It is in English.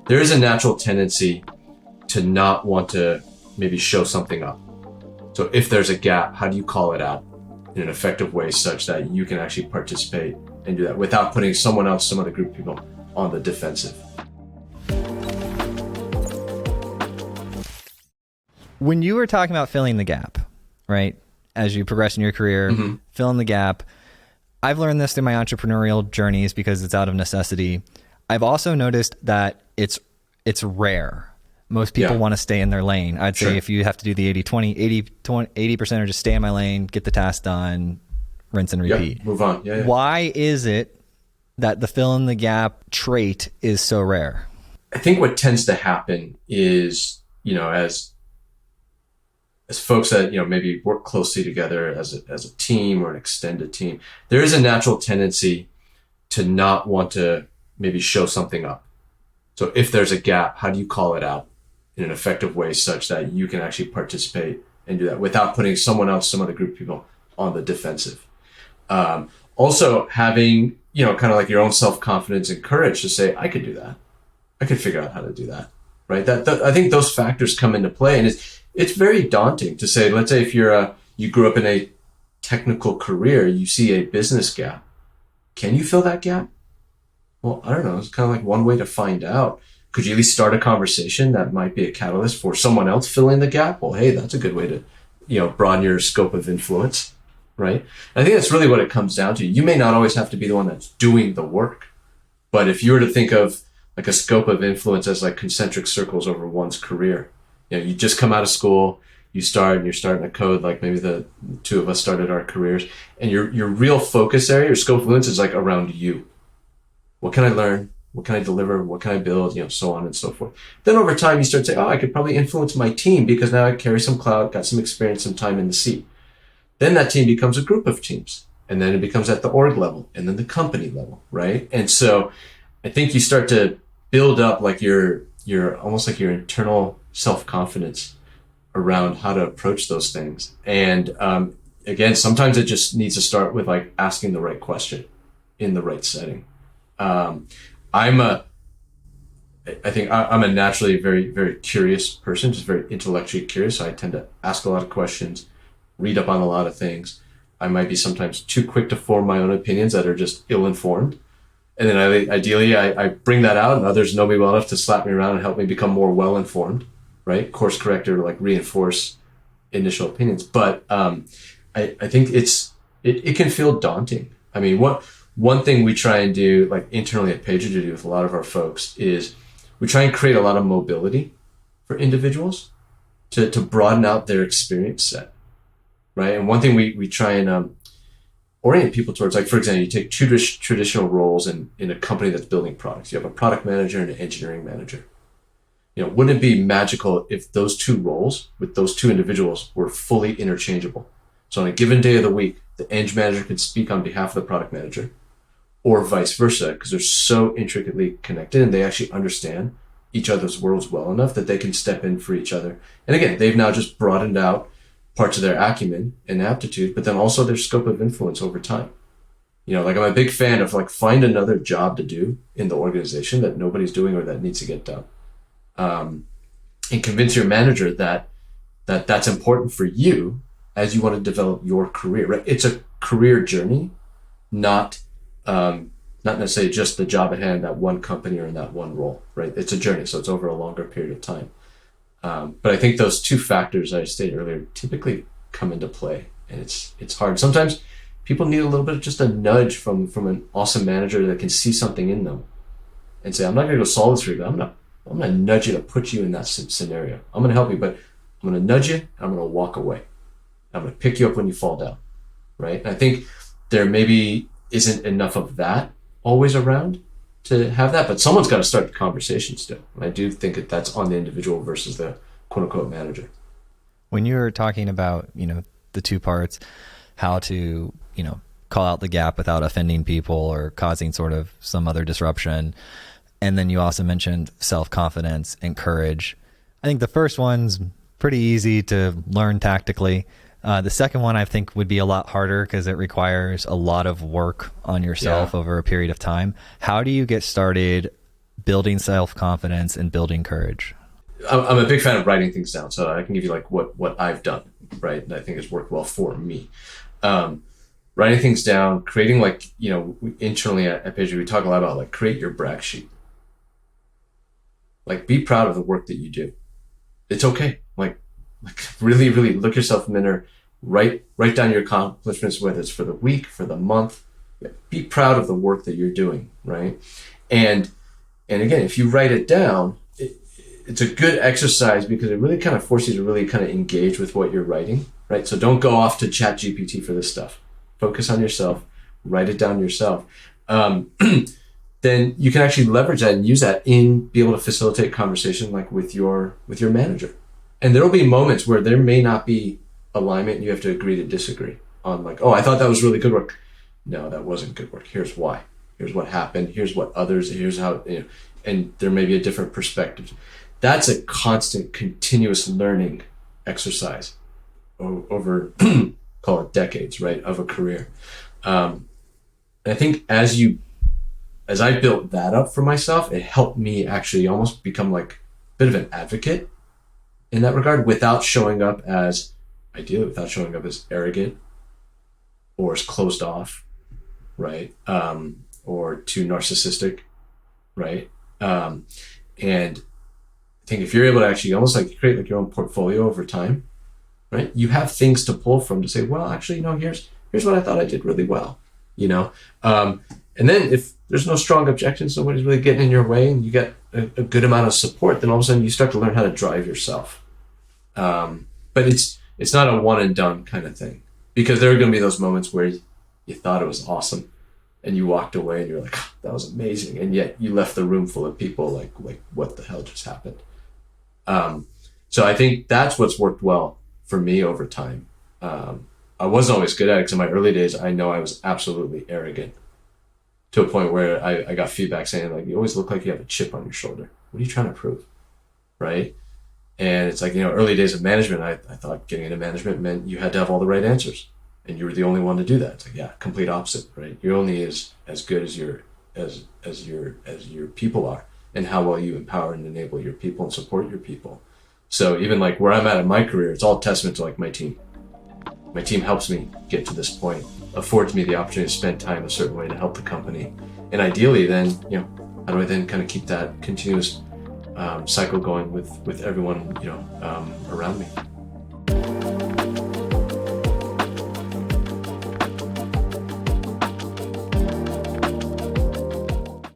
there is a natural tendency to not want to maybe show something up. So if there's a gap, how do you call it out in an effective way such that you can actually participate and do that without putting someone else, some other group of people on the defensive? When you were talking about filling the gap, right? As you progress in your career, filling the gap, I've learned this through my entrepreneurial journeys because it's out of necessity. I've also noticed that it's rare. Most people want to stay in their lane. I'd say if you have to do the 80-20, 80% are just stay in my lane, get the task done, rinse and repeat. Move on. Why is it that the fill in the gap trait is so rare? I think what tends to happen is, as folks that, maybe work closely together as a team or an extended team, there is a natural tendency to not want to maybe show something up. So if there's a gap, how do you call it out in an effective way such that you can actually participate and do that without putting someone else, some other group of people on the defensive? Also having, kind of like your own self-confidence and courage to say, I could do that. I could figure out how to do that, right? That I think those factors come into play, and it's very daunting to say, let's say if you grew up in a technical career, you see a business gap. Can you fill that gap? Well, I don't know. It's kind of like one way to find out. Could you at least start a conversation that might be a catalyst for someone else filling the gap? Well, hey, that's a good way to, broaden your scope of influence, right? And I think that's really what it comes down to. You may not always have to be the one that's doing the work, but if you were to think of like a scope of influence as like concentric circles over one's career, you just come out of school, you're starting to code, like maybe the two of us started our careers, and your real focus area, your scope of influence is like around you. What can I learn? What can I deliver? What can I build? So on and so forth. Then over time, you start saying, I could probably influence my team because now I carry some clout, got some experience, some time in the seat. Then that team becomes a group of teams. And then it becomes at the org level and then the company level, right? And so I think you start to build up like your almost like your internal self-confidence around how to approach those things. And again, sometimes it just needs to start with like asking the right question in the right setting. I'm a naturally very, very curious person, just very intellectually curious. So I tend to ask a lot of questions, read up on a lot of things. I might be sometimes too quick to form my own opinions that are just ill-informed. And then I bring that out, and others know me well enough to slap me around and help me become more well-informed, right? Course corrector to like reinforce initial opinions. But I think it can feel daunting. I mean, one thing we try and do like internally at PagerDuty with a lot of our folks is we try and create a lot of mobility for individuals to broaden out their experience set, right? And one thing we try and orient people towards, like, for example, you take two traditional roles in a company that's building products. You have a product manager and an engineering manager. Wouldn't it be magical if those two roles with those two individuals were fully interchangeable? So on a given day of the week, the eng manager could speak on behalf of the product manager, or vice versa, because they're so intricately connected and they actually understand each other's worlds well enough that they can step in for each other. And again, they've now just broadened out parts of their acumen and aptitude, but then also their scope of influence over time. Like I'm a big fan of like find another job to do in the organization that nobody's doing or that needs to get done. And convince your manager that that's important for you as you want to develop your career, right? It's a career journey, not necessarily just the job at hand, that one company or in that one role, right? It's a journey, so it's over a longer period of time. But I think those two factors I stated earlier typically come into play, and it's hard. Sometimes people need a little bit of just a nudge from an awesome manager that can see something in them and say, I'm not going to go solve this for you, but I'm going to nudge you to put you in that scenario. I'm going to help you, but I'm going to nudge you and I'm going to walk away. I'm going to pick you up when you fall down, right? And I think there maybe isn't enough of that always around to have that, but someone's got to start the conversation still. And I do think that that's on the individual versus the quote unquote manager. When you were talking about, the two parts, how to, call out the gap without offending people or causing sort of some other disruption. And then you also mentioned self-confidence and courage. I think the first one's pretty easy to learn tactically. The second one I think would be a lot harder because it requires a lot of work on yourself over a period of time. How do you get started building self-confidence and building courage? I'm a big fan of writing things down, so I can give you like what I've done, right? And I think it's worked well for me. Writing things down, creating like, internally at PagerDuty, we talk a lot about like create your brag sheet. Like be proud of the work that you do. It's okay. Like really, really look yourself in the mirror, write down your accomplishments, whether it's for the week, for the month. Be proud of the work that you're doing, right? And again, if you write it down, it's a good exercise because it really kind of forces you to really kind of engage with what you're writing, right? So don't go off to ChatGPT for this stuff. Focus on yourself, write it down yourself. Then you can actually leverage that and use that be able to facilitate conversation like with your manager. And there will be moments where there may not be alignment and you have to agree to disagree on like, oh, I thought that was really good work. No, that wasn't good work. Here's why. Here's what happened. Here's how, and there may be a different perspective. That's a constant, continuous learning exercise over, call it decades, right, of a career. And I think as I built that up for myself, it helped me actually almost become like a bit of an advocate in that regard without showing up as arrogant or as closed off, right? Or too narcissistic, right? And I think if you're able to actually almost like create like your own portfolio over time, right? You have things to pull from to say, well, actually, here's what I thought I did really well, and then if there's no strong objections, nobody's really getting in your way and you get a good amount of support, then all of a sudden you start to learn how to drive yourself. But it's not a one and done kind of thing, because there are going to be those moments where you thought it was awesome and you walked away and you're like, oh, that was amazing. And yet you left the room full of people like what the hell just happened? So I think that's what's worked well for me over time. I wasn't always good at it because in my early days, I know I was absolutely arrogant to a point where I got feedback saying like, you always look like you have a chip on your shoulder. What are you trying to prove? Right? And it's like, early days of management, I thought getting into management meant you had to have all the right answers and you were the only one to do that. It's like, yeah, complete opposite, right? You're only as good as your people are and how well you empower and enable your people and support your people. So even like where I'm at in my career, it's all testament to like my team. My team helps me get to this point, affords me the opportunity to spend time a certain way to help the company. And ideally then, how do I then kind of keep that continuous cycle going with everyone, around me?